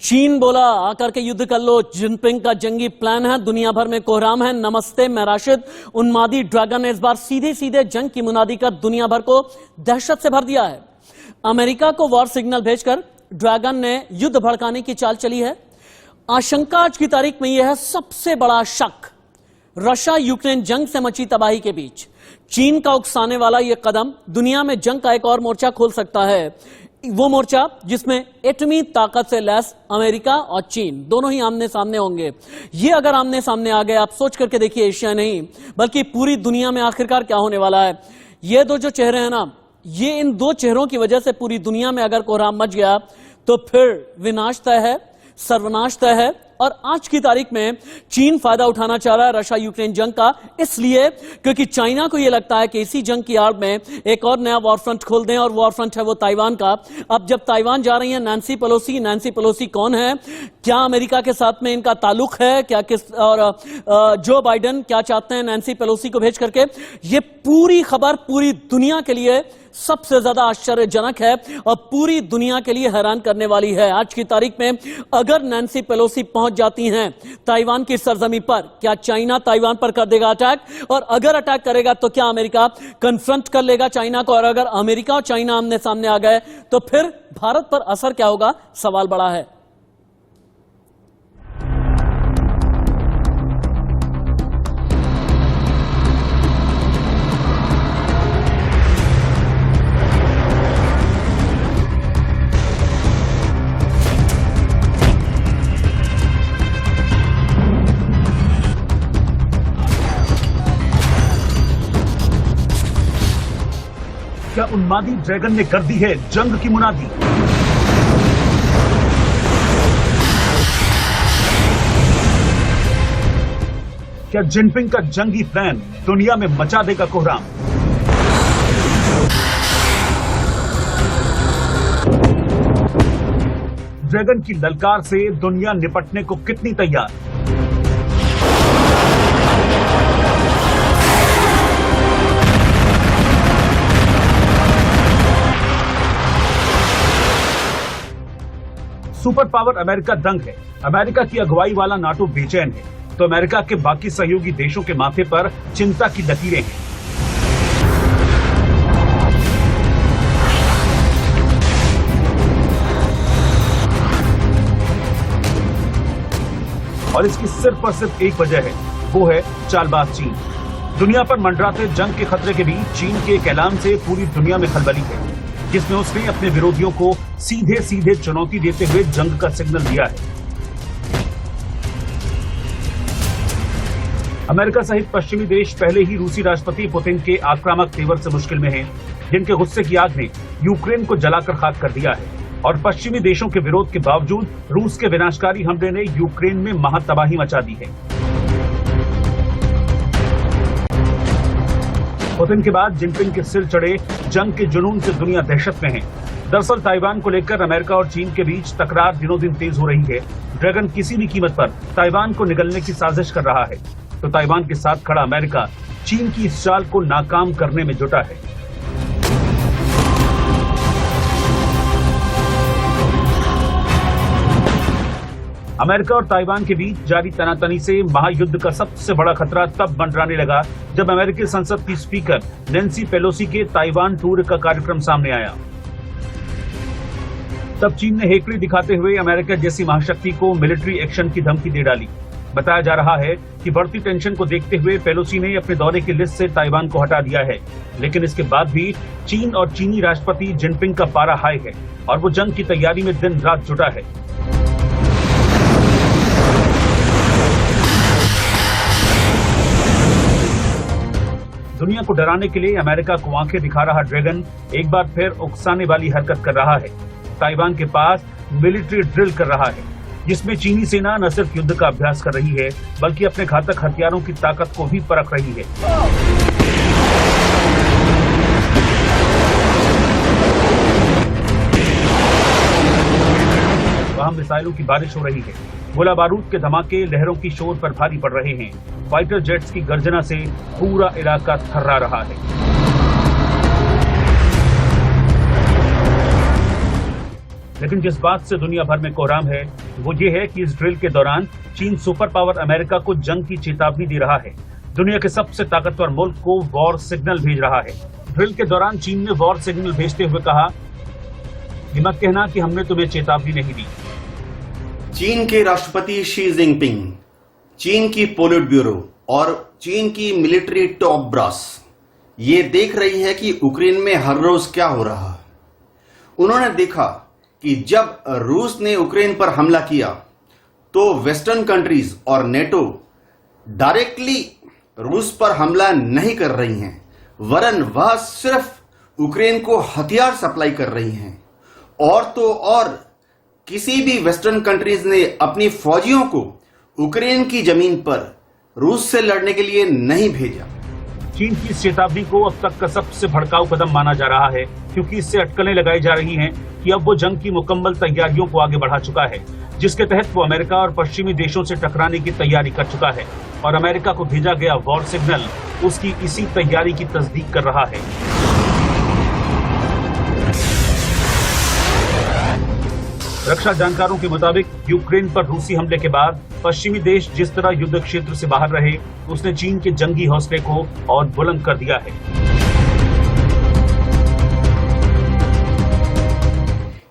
चीन बोला आकर के युद्ध कर लो, जिनपिंग का जंगी प्लान है, दुनिया भर में कोहराम है। नमस्ते, मैं राशिद। उन्मादी ड्रैगन ने इस बार सीधे सीधे जंग की मुनादी कर दुनिया भर को दहशत से भर दिया है। अमेरिका को वॉर सिग्नल भेजकर ड्रैगन ने युद्ध भड़काने की चाल चली है। आशंका आज की तारीख में यह है, सबसे बड़ा शक रशिया यूक्रेन जंग से मची तबाही के बीच चीन का उकसाने वाला यह कदम दुनिया में जंग का एक और मोर्चा खोल सकता है। वो मोर्चा जिसमें एटमी ताकत से लैस अमेरिका और चीन दोनों ही आमने सामने होंगे। ये अगर आमने सामने आ गए, आप सोच करके देखिए, एशिया नहीं बल्कि पूरी दुनिया में आखिरकार क्या होने वाला है। ये दो जो चेहरे हैं ना, ये इन दो चेहरों की वजह से पूरी दुनिया में अगर कोहराम मच गया तो फिर विनाश तय है, सर्वनाश तय है। और आज की तारीख में चीन फायदा उठाना चाह रहा है रशिया यूक्रेन जंग का, इसलिए क्योंकि चाइना को यह लगता है कि इसी जंग की आड़ में एक और नया वॉर फ्रंट खोल दें, और वॉर फ्रंट है वो ताइवान का। अब जब ताइवान जा रही है नैन्सी पेलोसी कौन है, क्या अमेरिका के साथ में इनका ताल्लुक है, क्या किस, और जो बाइडेन क्या चाहते हैं नैन्सी पेलोसी को भेज करके, ये पूरी खबर पूरी दुनिया के लिए सबसे ज्यादा आश्चर्यजनक है और पूरी दुनिया के लिए हैरान करने वाली है। आज की तारीख में अगर नैन्सी पेलोसी पहुंच जाती हैं ताइवान की सरजमी पर, क्या चाइना ताइवान पर कर देगा अटैक? और अगर अटैक करेगा तो क्या अमेरिका कन्फ्रंट कर लेगा चाइना को? और अगर अमेरिका और चाइना आमने सामने आ गए तो फिर भारत पर असर क्या होगा? सवाल बड़ा है। क्या उन्मादी ड्रैगन ने कर दी है जंग की मुनादी? क्या जिनपिंग का जंगी प्लान दुनिया में मचा देगा कोहराम? ड्रैगन की ललकार से दुनिया निपटने को कितनी तैयार? सुपर पावर अमेरिका दंग है। अमेरिका की अगुवाई वाला नाटो बेचैन है, तो अमेरिका के बाकी सहयोगी देशों के माथे पर चिंता की लकीरें हैं। और इसकी सिर्फ और सिर्फ एक वजह है, वो है चालबाज चीन। दुनिया पर मंडराते जंग के खतरे के बीच चीन के एक ऐलान से पूरी दुनिया में खलबली है, जिसमें उसने अपने विरोधियों को सीधे सीधे चुनौती देते हुए जंग का सिग्नल दिया है। अमेरिका सहित पश्चिमी देश पहले ही रूसी राष्ट्रपति पुतिन के आक्रामक तेवर से मुश्किल में हैं, जिनके गुस्से की आग ने यूक्रेन को जलाकर खाक कर दिया है। और पश्चिमी देशों के विरोध के बावजूद रूस के विनाशकारी हमले ने यूक्रेन में महातबाही मचा दी है। पुतिन के बाद जिनपिंग के सिर चढ़े जंग के जुनून से दुनिया दहशत में है। दरअसल ताइवान को लेकर अमेरिका और चीन के बीच तकरार दिनों दिन तेज हो रही है। ड्रैगन किसी भी कीमत पर ताइवान को निगलने की साजिश कर रहा है, तो ताइवान के साथ खड़ा अमेरिका चीन की इस चाल को नाकाम करने में जुटा है। अमेरिका और ताइवान के बीच जारी तनातनी से महायुद्ध का सबसे बड़ा खतरा तब मंडराने लगा जब अमेरिकी संसद की स्पीकर नैन्सी पेलोसी के ताइवान टूर का कार्यक्रम सामने आया। तब चीन ने हेकड़ी दिखाते हुए अमेरिका जैसी महाशक्ति को मिलिट्री एक्शन की धमकी दे डाली। बताया जा रहा है कि बढ़ती टेंशन को देखते हुए पेलोसी ने अपने दौरे की लिस्ट से ताइवान को हटा दिया है, लेकिन इसके बाद भी चीन और चीनी राष्ट्रपति जिनपिंग का पारा हाई है और वो जंग की तैयारी में दिन रात जुटा है। दुनिया को डराने के लिए अमेरिका को आंखें दिखा रहा ड्रैगन एक बार फिर उकसाने वाली हरकत कर रहा है। ताइवान के पास मिलिट्री ड्रिल कर रहा है, जिसमें चीनी सेना न सिर्फ युद्ध का अभ्यास कर रही है बल्कि अपने घातक हथियारों की ताकत को भी परख रही है। वहां मिसाइलों की बारिश हो रही है, गोला बारूद के धमाके लहरों की शोर पर भारी पड़ रहे हैं। फाइटर जेट्स की गर्जना से पूरा इलाका थर्रा रहा है। लेकिन जिस बात से दुनिया भर में कोहराम है वो ये है कि इस ड्रिल के दौरान चीन सुपर पावर अमेरिका को जंग की चेतावनी दे रहा है। दुनिया के सबसे ताकतवर मुल्क को वॉर सिग्नल भेज रहा है। ड्रिल के दौरान चीन ने वॉर सिग्नल भेजते हुए कहा, ये मत कहना कि हमने तुम्हें चेतावनी नहीं दी। चीन के राष्ट्रपति शी जिनपिंग, चीन की पोलिट ब्यूरो और चीन की मिलिट्री टॉप ब्रास ये देख रही है कि यूक्रेन में हर रोज क्या हो रहा है। उन्होंने देखा कि जब रूस ने यूक्रेन पर हमला किया तो वेस्टर्न कंट्रीज और नेटो डायरेक्टली रूस पर हमला नहीं कर रही हैं, वरन वह सिर्फ यूक्रेन को हथियार सप्लाई कर रही हैं। और तो और किसी भी वेस्टर्न कंट्रीज ने अपनी फौजियों को यूक्रेन की जमीन पर रूस से लड़ने के लिए नहीं भेजा। चीन की इस चेतावनी को अब तक का सबसे भड़काऊ कदम माना जा रहा है, क्योंकि इससे अटकलें लगाई जा रही हैं कि अब वो जंग की मुकम्मल तैयारियों को आगे बढ़ा चुका है, जिसके तहत वो अमेरिका और पश्चिमी देशों से टकराने की तैयारी कर चुका है। और अमेरिका को भेजा गया वॉर सिग्नल उसकी इसी तैयारी की तस्दीक कर रहा है। रक्षा जानकारों के मुताबिक यूक्रेन पर रूसी हमले के बाद पश्चिमी देश जिस तरह युद्ध क्षेत्र से बाहर रहे, उसने चीन के जंगी हौसले को और बुलंद कर दिया है।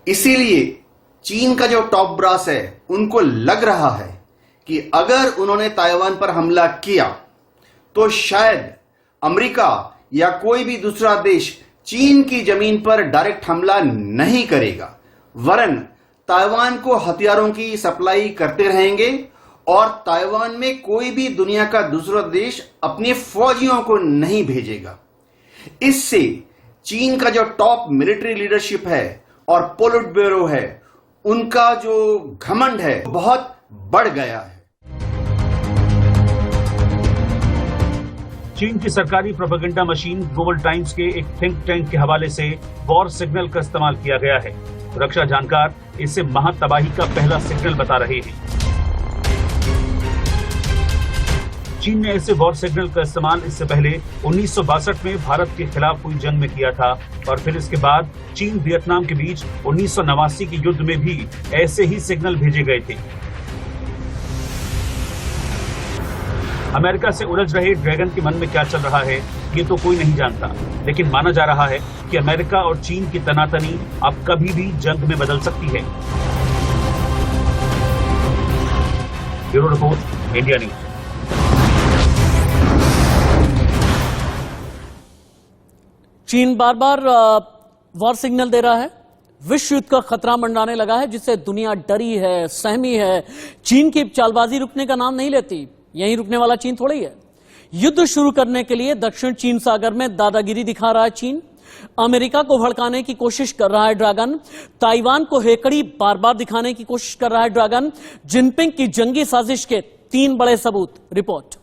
इसीलिए चीन का जो टॉप ब्रास है उनको लग रहा है कि अगर उन्होंने ताइवान पर हमला किया तो शायद अमेरिका या कोई भी दूसरा देश चीन की जमीन पर डायरेक्ट हमला नहीं करेगा, वरन ताइवान को हथियारों की सप्लाई करते रहेंगे और ताइवान में कोई भी दुनिया का दूसरा देश अपने फौजियों को नहीं भेजेगा। इससे चीन का जो टॉप मिलिट्री लीडरशिप है और पोलिट ब्यूरो है, उनका जो घमंड है बहुत बढ़ गया है। चीन की सरकारी प्रोपेगेंडा मशीन ग्लोबल टाइम्स के एक थिंक टैंक के हवाले से वॉर सिग्नल का इस्तेमाल किया गया है। रक्षा जानकार इसे महातबाही का पहला सिग्नल बता रहे हैं। चीन ने ऐसे वॉर सिग्नल का इस्तेमाल इससे पहले 1962 में भारत के खिलाफ हुई जंग में किया था और फिर इसके बाद चीन वियतनाम के बीच 1989 के युद्ध में भी ऐसे ही सिग्नल भेजे गए थे। अमेरिका से उलझ रहे ड्रैगन के मन में क्या चल रहा है ये तो कोई नहीं जानता, लेकिन माना जा रहा है कि अमेरिका और चीन की तनातनी अब कभी भी जंग में बदल सकती है। Bureau report, India news. चीन बार बार वॉर सिग्नल दे रहा है, विश्व युद्ध का खतरा मंडराने लगा है, जिससे दुनिया डरी है, सहमी है। चीन की चालबाजी रुकने का नाम नहीं लेती। यहीं रुकने वाला चीन थोड़ा ही है। युद्ध शुरू करने के लिए दक्षिण चीन सागर में दादागिरी दिखा रहा है चीन। अमेरिका को भड़काने की कोशिश कर रहा है ड्रैगन। ताइवान को हेकड़ी बार बार दिखाने की कोशिश कर रहा है ड्रैगन। जिनपिंग की जंगी साजिश के 3 बड़े सबूत। रिपोर्ट।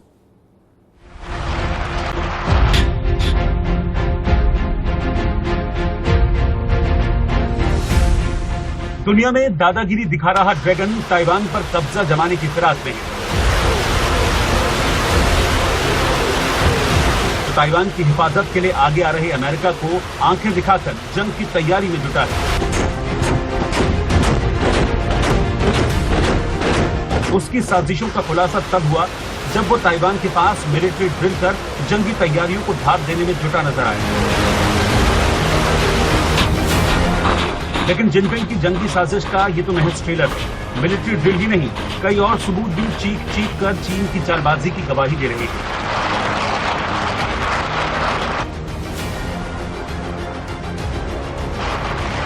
दुनिया में दादागिरी दिखा रहा ड्रैगन ताइवान पर कब्जा जमाने की फिराक में है। ताइवान की हिफाजत के लिए आगे आ रहे अमेरिका को आंखें दिखाकर जंग की तैयारी में जुटा है। उसकी साजिशों का खुलासा तब हुआ जब वो ताइवान के पास मिलिट्री ड्रिल कर जंगी तैयारियों को धार देने में जुटा नजर आया। लेकिन जिनपिंग की जंगी साजिश का ये तो महज ट्रेलर है। मिलिट्री ड्रिल ही नहीं, कई और सबूत भी चीख चीख कर चीन की चालबाजी की गवाही दे रहे हैं।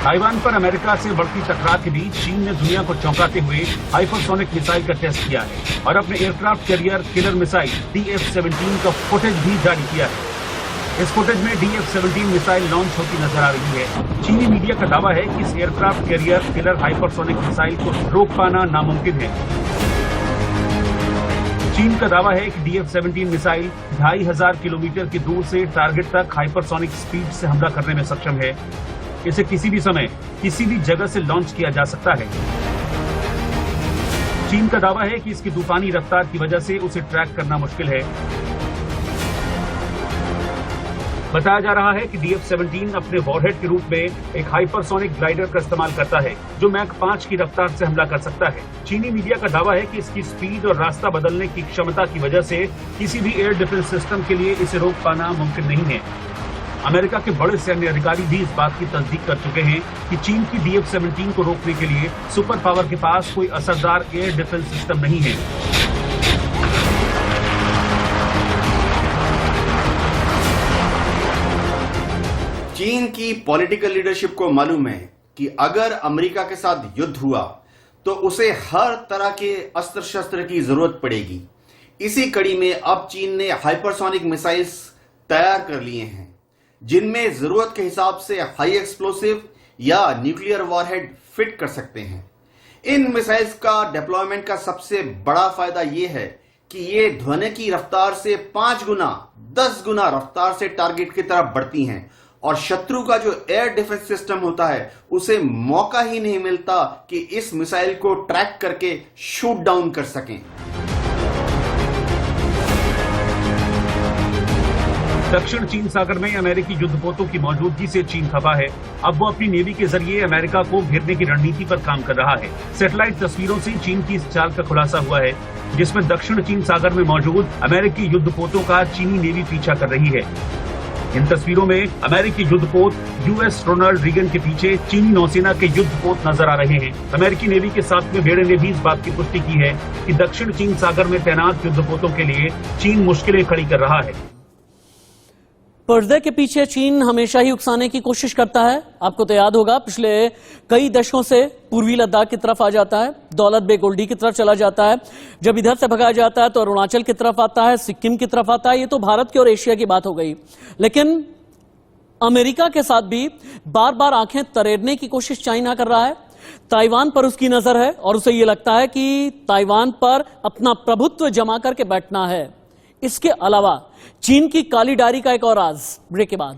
ताइवान पर अमेरिका से बढ़ती टकरार के बीच चीन ने दुनिया को चौंकाते हुए हाइपरसोनिक मिसाइल का टेस्ट किया है और अपने aircraft carrier killer missile DF-17 का फुटेज भी जारी किया है। इस फुटेज में DF-17 मिसाइल लॉन्च होती नजर आ रही है। चीनी मीडिया का दावा है कि इस aircraft carrier killer hypersonic missile को रोक पाना नामुमकिन है। चीन का दावा है कि DF-17 मिसाइल 2500 किलोमीटर की दूर से टारगेट तक हाइपरसोनिक स्पीड से हमला करने में सक्षम है। इसे किसी भी समय किसी भी जगह से लॉन्च किया जा सकता है। चीन का दावा है कि इसकी तूफानी रफ्तार की वजह से उसे ट्रैक करना मुश्किल है। बताया जा रहा है कि DF-17 अपने वॉरहेड के रूप में एक हाइपरसोनिक ग्लाइडर का इस्तेमाल करता है जो मैक 5 की रफ्तार से हमला कर सकता है। चीनी मीडिया का दावा है कि इसकी स्पीड और रास्ता बदलने की क्षमता की वजह से किसी भी एयर डिफेंस सिस्टम के लिए इसे रोक पाना मुमकिन नहीं है। अमेरिका के बड़े सैन्य अधिकारी भी इस बात की तस्दीक कर चुके हैं कि चीन की DF-17 को रोकने के लिए सुपर पावर के पास कोई असरदार एयर डिफेंस सिस्टम नहीं है। चीन की पॉलिटिकल लीडरशिप को मालूम है कि अगर अमेरिका के साथ युद्ध हुआ तो उसे हर तरह के अस्त्र शस्त्र की जरूरत पड़ेगी। इसी कड़ी में अब चीन ने हाइपरसोनिक मिसाइल्स तैयार कर लिए हैं जिनमें जरूरत के हिसाब से हाई एक्सप्लोसिव या न्यूक्लियर वॉरहेड फिट कर सकते हैं। इन मिसाइल्स का डिप्लॉयमेंट का सबसे बड़ा फायदा यह है कि ये ध्वनि की रफ्तार से 5 गुना 10 गुना रफ्तार से टारगेट की तरफ बढ़ती हैं और शत्रु का जो एयर डिफेंस सिस्टम होता है उसे मौका ही नहीं मिलता कि इस मिसाइल को ट्रैक करके शूट डाउन कर सकें। दक्षिण चीन सागर में अमेरिकी युद्धपोतों की मौजूदगी से चीन खफा है। अब वो अपनी नेवी के जरिए अमेरिका को घेरने की रणनीति पर काम कर रहा है। सैटेलाइट तस्वीरों से चीन की इस चाल का खुलासा हुआ है जिसमें दक्षिण चीन सागर में मौजूद अमेरिकी युद्धपोतों का चीनी नेवी पीछा कर रही है। इन तस्वीरों में अमेरिकी युद्धपोत US रोनाल्ड रीगन के पीछे चीनी नौसेना के युद्धपोत नजर आ रहे हैं। अमेरिकी नेवी के 7वें बेड़े ने भी इस बात की पुष्टि की है कि दक्षिण चीन सागर में तैनात युद्धपोतों के लिए चीन मुश्किलें खड़ी कर रहा है। पर्दे के पीछे चीन हमेशा ही उकसाने की कोशिश करता है। आपको तो याद होगा पिछले कई दशकों से पूर्वी लद्दाख की तरफ आ जाता है, दौलत बेग ओल्डी की तरफ चला जाता है, जब इधर से भगाया जाता है तो अरुणाचल की तरफ आता है, सिक्किम की तरफ आता है। ये तो भारत की और एशिया की बात हो गई, लेकिन अमेरिका के साथ भी बार बार आंखें तरेरने की कोशिश चाइना कर रहा है। ताइवान पर उसकी नजर है और उसे यह लगता है कि ताइवान पर अपना प्रभुत्व जमा करके बैठना है। इसके अलावा चीन की काली डायरी का एक और राज, ब्रेक के बाद।